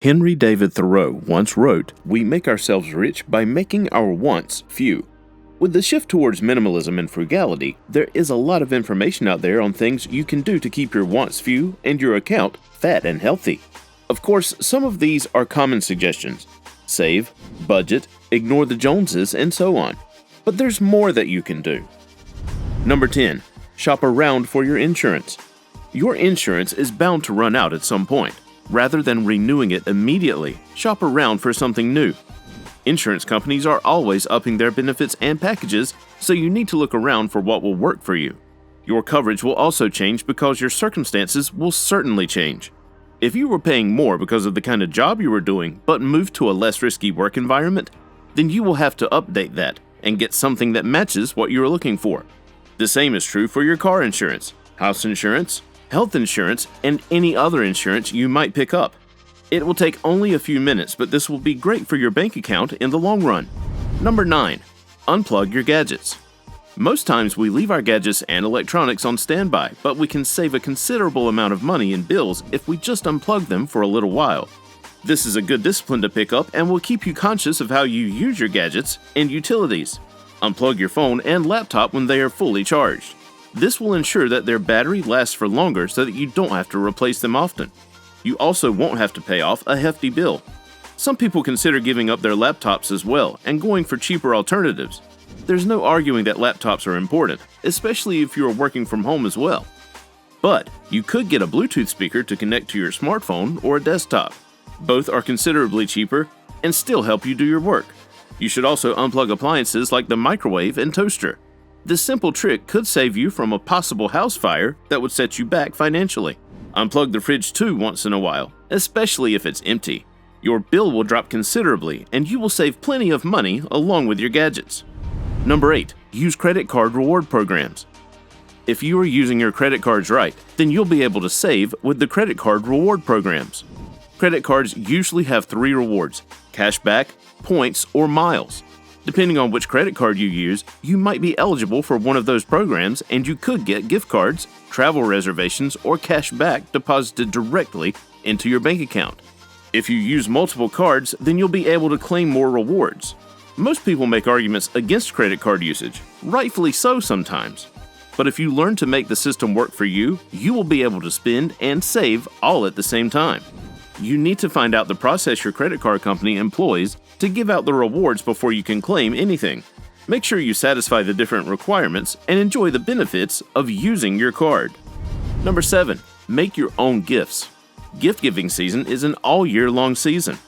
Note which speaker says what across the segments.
Speaker 1: Henry David Thoreau once wrote, "We make ourselves rich by making our wants few." With the shift towards minimalism and frugality, there is a lot of information out there on things you can do to keep your wants few and your account fat and healthy. Of course, some of these are common suggestions. Save, budget, ignore the Joneses, and so on. But there's more that you can do. Number 10. Shop around for your insurance. Your insurance is bound to run out at some point. Rather than renewing it immediately, shop around for something new. Insurance companies are always upping their benefits and packages, so you need to look around for what will work for you. Your coverage will also change because your circumstances will certainly change. If you were paying more because of the kind of job you were doing, but moved to a less risky work environment, then you will have to update that and get something that matches what you are looking for. The same is true for your car insurance, house insurance, health insurance, and any other insurance you might pick up. It will take only a few minutes, but this will be great for your bank account in the long run. Number 9. Unplug your gadgets. Most times we leave our gadgets and electronics on standby, but we can save a considerable amount of money in bills if we just unplug them for a little while. This is a good discipline to pick up and will keep you conscious of how you use your gadgets and utilities. Unplug your phone and laptop when they are fully charged. This will ensure that their battery lasts for longer so that you don't have to replace them often. You also won't have to pay off a hefty bill. Some people consider giving up their laptops as well and going for cheaper alternatives. There's no arguing that laptops are important, especially if you are working from home as well. But you could get a Bluetooth speaker to connect to your smartphone or a desktop. Both are considerably cheaper and still help you do your work. You should also unplug appliances like the microwave and toaster. This simple trick could save you from a possible house fire that would set you back financially. Unplug the fridge too once in a while, especially if it's empty. Your bill will drop considerably and you will save plenty of money along with your gadgets. Number 8. Use credit card reward programs. If you are using your credit cards right, then you'll be able to save with the credit card reward programs. Credit cards usually have 3 rewards: cashback, points, or miles. Depending on which credit card you use, you might be eligible for one of those programs and you could get gift cards, travel reservations, or cash back deposited directly into your bank account. If you use multiple cards, then you'll be able to claim more rewards. Most people make arguments against credit card usage, rightfully so sometimes. But if you learn to make the system work for you, you will be able to spend and save all at the same time. You need to find out the process your credit card company employs to give out the rewards before you can claim anything. Make sure you satisfy the different requirements and enjoy the benefits of using your card. Number 7. Make your own gifts. Gift giving season is an all-year-long season.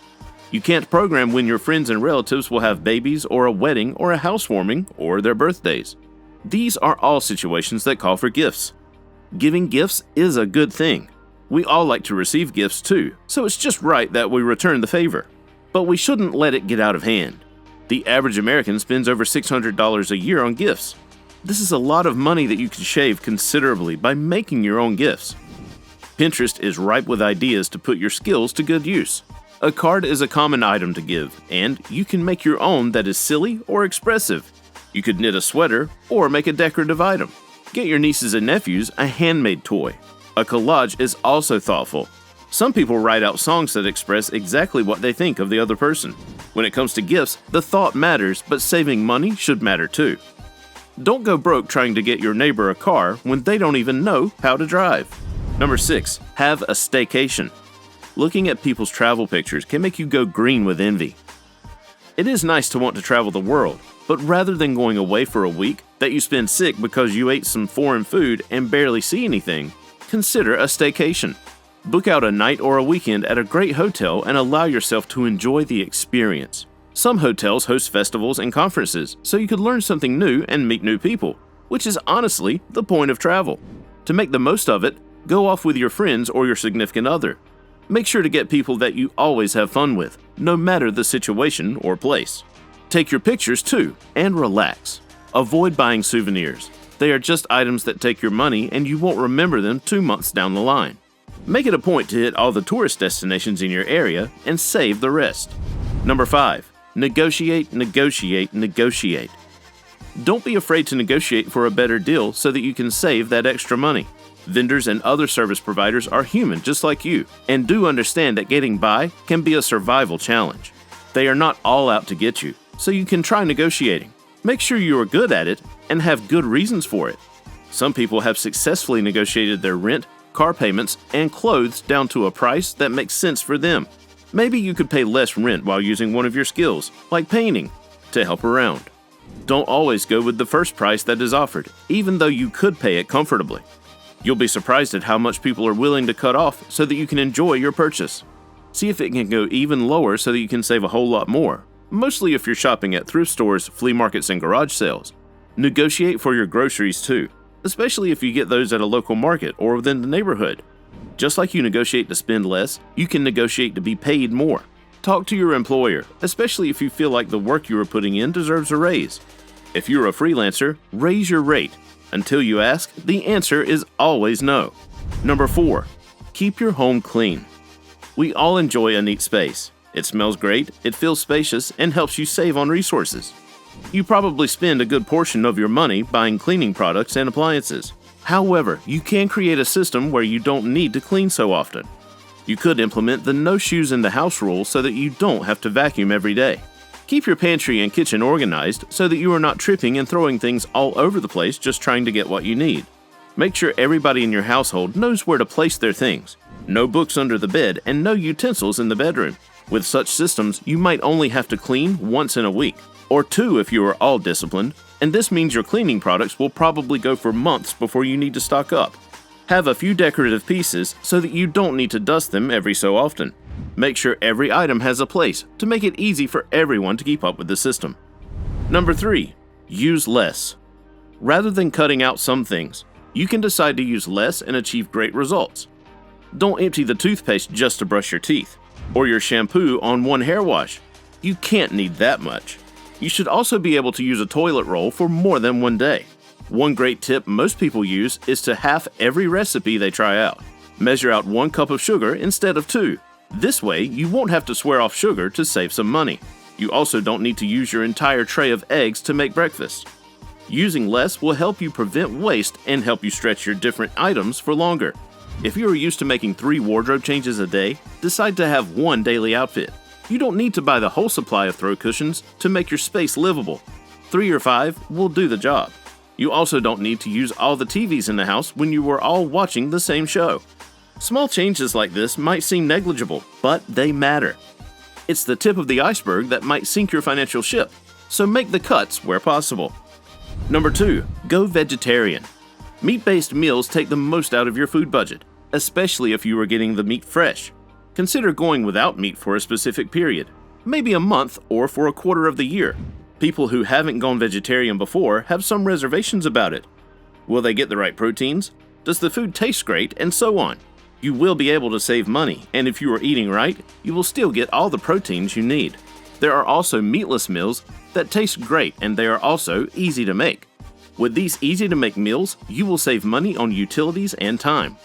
Speaker 1: You can't program when your friends and relatives will have babies or a wedding or a housewarming or their birthdays. These are all situations that call for gifts. Giving gifts is a good thing. We all like to receive gifts too, so it's just right that we return the favor. But we shouldn't let it get out of hand. The average American spends over $600 a year on gifts. This is a lot of money that you can shave considerably by making your own gifts. Pinterest is ripe with ideas to put your skills to good use. A card is a common item to give, and you can make your own that is silly or expressive. You could knit a sweater or make a decorative item. Get your nieces and nephews a handmade toy. A collage is also thoughtful. Some people write out songs that express exactly what they think of the other person. When it comes to gifts, the thought matters, but saving money should matter too. Don't go broke trying to get your neighbor a car when they don't even know how to drive. Number 6. Have a staycation. Looking at people's travel pictures can make you go green with envy. It is nice to want to travel the world, but rather than going away for a week that you spend sick because you ate some foreign food and barely see anything, consider a staycation. Book out a night or a weekend at a great hotel and allow yourself to enjoy the experience. Some hotels host festivals and conferences, so you could learn something new and meet new people, which is honestly the point of travel. To make the most of it, go off with your friends or your significant other. Make sure to get people that you always have fun with, no matter the situation or place. Take your pictures too, and relax. Avoid buying souvenirs. They are just items that take your money and you won't remember them 2 months down the line. Make it a point to hit all the tourist destinations in your area and save the rest. Number 5. Negotiate, negotiate, negotiate. Don't be afraid to negotiate for a better deal so that you can save that extra money. Vendors and other service providers are human just like you, and do understand that getting by can be a survival challenge. They are not all out to get you, so you can try negotiating. Make sure you are good at it and have good reasons for it. Some people have successfully negotiated their rent, car payments, and clothes down to a price that makes sense for them. Maybe you could pay less rent while using one of your skills, like painting, to help around. Don't always go with the first price that is offered, even though you could pay it comfortably. You'll be surprised at how much people are willing to cut off so that you can enjoy your purchase. See if it can go even lower so that you can save a whole lot more, mostly if you're shopping at thrift stores, flea markets, and garage sales. Negotiate for your groceries too, especially if you get those at a local market or within the neighborhood. Just like you negotiate to spend less, you can negotiate to be paid more. Talk to your employer, especially if you feel like the work you are putting in deserves a raise. If you're a freelancer, raise your rate. Until you ask, the answer is always no. Number 4. Keep your home clean. We all enjoy a neat space. It smells great, it feels spacious, and helps you save on resources. You probably spend a good portion of your money buying cleaning products and appliances. However, you can create a system where you don't need to clean so often. You could implement the no shoes in the house rule so that you don't have to vacuum every day. Keep your pantry and kitchen organized so that you are not tripping and throwing things all over the place just trying to get what you need. Make sure everybody in your household knows where to place their things. No books under the bed and no utensils in the bedroom. With such systems, you might only have to clean once in a week, or 2 if you are all disciplined, and this means your cleaning products will probably go for months before you need to stock up. Have a few decorative pieces so that you don't need to dust them every so often. Make sure every item has a place to make it easy for everyone to keep up with the system. Number 3. Use less. Rather than cutting out some things, you can decide to use less and achieve great results. Don't empty the toothpaste just to brush your teeth, or your shampoo on one hair wash. You can't need that much. You should also be able to use a toilet roll for more than one day. One great tip most people use is to half every recipe they try out. Measure out 1 cup of sugar instead of 2. This way, you won't have to swear off sugar to save some money. You also don't need to use your entire tray of eggs to make breakfast. Using less will help you prevent waste and help you stretch your different items for longer. If you are used to making 3 wardrobe changes a day, decide to have 1 daily outfit. You don't need to buy the whole supply of throw cushions to make your space livable. 3 or 5 will do the job. You also don't need to use all the TVs in the house when you are all watching the same show. Small changes like this might seem negligible, but they matter. It's the tip of the iceberg that might sink your financial ship, so make the cuts where possible. Number 2. Go vegetarian. Meat-based meals take the most out of your food budget, especially if you are getting the meat fresh. Consider going without meat for a specific period, maybe a month or for a quarter of the year. People who haven't gone vegetarian before have some reservations about it. Will they get the right proteins? Does the food taste great? And so on. You will be able to save money, and if you are eating right, you will still get all the proteins you need. There are also meatless meals that taste great, and they are also easy to make. With these easy-to-make meals, you will save money on utilities and time.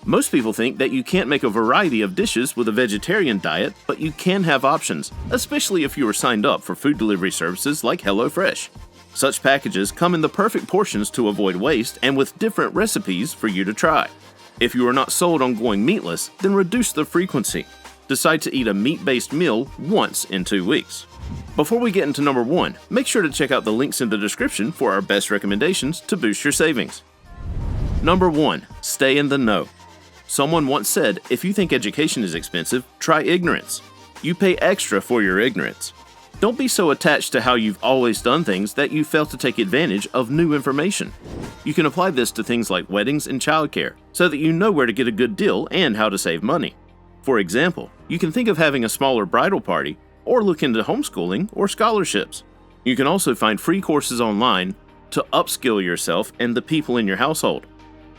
Speaker 1: Most people think that you can't make a variety of dishes with a vegetarian diet, but you can have options, especially if you are signed up for food delivery services like HelloFresh. Such packages come in the perfect portions to avoid waste and with different recipes for you to try. If you are not sold on going meatless, then reduce the frequency. Decide to eat a meat-based meal once in 2 weeks. Before we get into number 1, make sure to check out the links in the description for our best recommendations to boost your savings. Number 1. Stay in the know. Someone once said, if you think education is expensive, try ignorance. You pay extra for your ignorance. Don't be so attached to how you've always done things that you fail to take advantage of new information. You can apply this to things like weddings and childcare, so that you know where to get a good deal and how to save money. For example, you can think of having a smaller bridal party, or look into homeschooling or scholarships. You can also find free courses online to upskill yourself and the people in your household.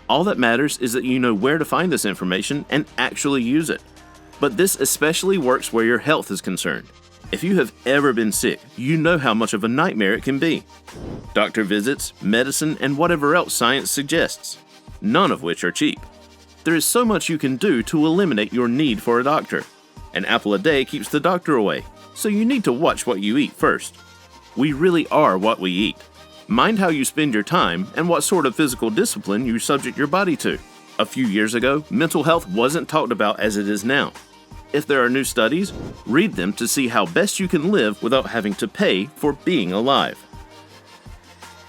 Speaker 1: All that matters is that you know where to find this information and actually use it. But this especially works where your health is concerned. If you have ever been sick, you know how much of a nightmare it can be. Doctor visits, medicine, and whatever else science suggests, none of which are cheap. There is so much you can do to eliminate your need for a doctor. An apple a day keeps the doctor away, so you need to watch what you eat first. We really are what we eat. Mind how you spend your time and what sort of physical discipline you subject your body to. A few years ago, mental health wasn't talked about as it is now. If there are new studies, read them to see how best you can live without having to pay for being alive.